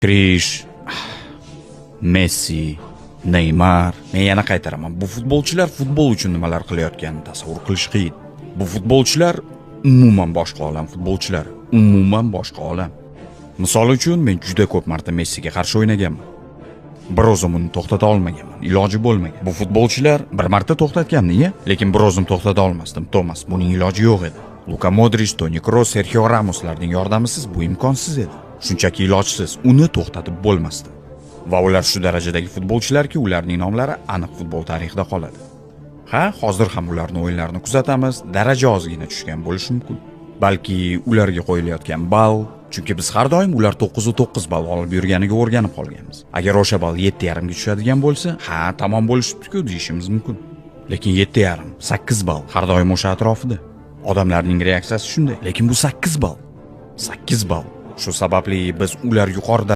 Krish, Messi, Neymar. Men yana qaytaraman. Bu futbolchilar futbol uchun nimalar qilayotganini tasavvur qilish qiyin. Bu futbolchilar umuman boshqa olam futbolchilari. Umuman boshqa olam. Misol uchun men juda ko'p marta Messiga qarshi o'ynaganman. Bir o'zim uni to'xtata olmaganman, iloji bo'lmagan. Bu futbolchilar bir marta to'xtatganmi, lekin bir o'zim to'xtata olmasdim. Tomas, buning iloji yo'q edi. Luka Modric, Toni Kroos, Sergio Ramoslarning yordamisiz bu imkonsiz edi. Shunchaki ilojsiz, uni to'xtatib bo'lmasdi. Va ular shu darajadagi futbolchilarki, ularning nomlari aniq futbol tarixida qoladi. Ha, hozir ham ularning o'yinlarini kuzatamiz, daraja ozgina tushgan bo'lishi mumkin. Balki ularga qo'yilayotgan ball, chunki biz har doim ular 9 ball olib yurganiga o'rganib qolganmiz. Agar o'sha ball 7,5 ga tushadigan bo'lsa, ha, tamom bo'lishibdi-ku deyishimiz mumkin. Lekin 7,5, 8 ball har doim o'sha atrofida. Odamlarning reaksiyasi shunday. Lekin bu 8 ball. 8 ball. Shu sababli biz ular yuqorida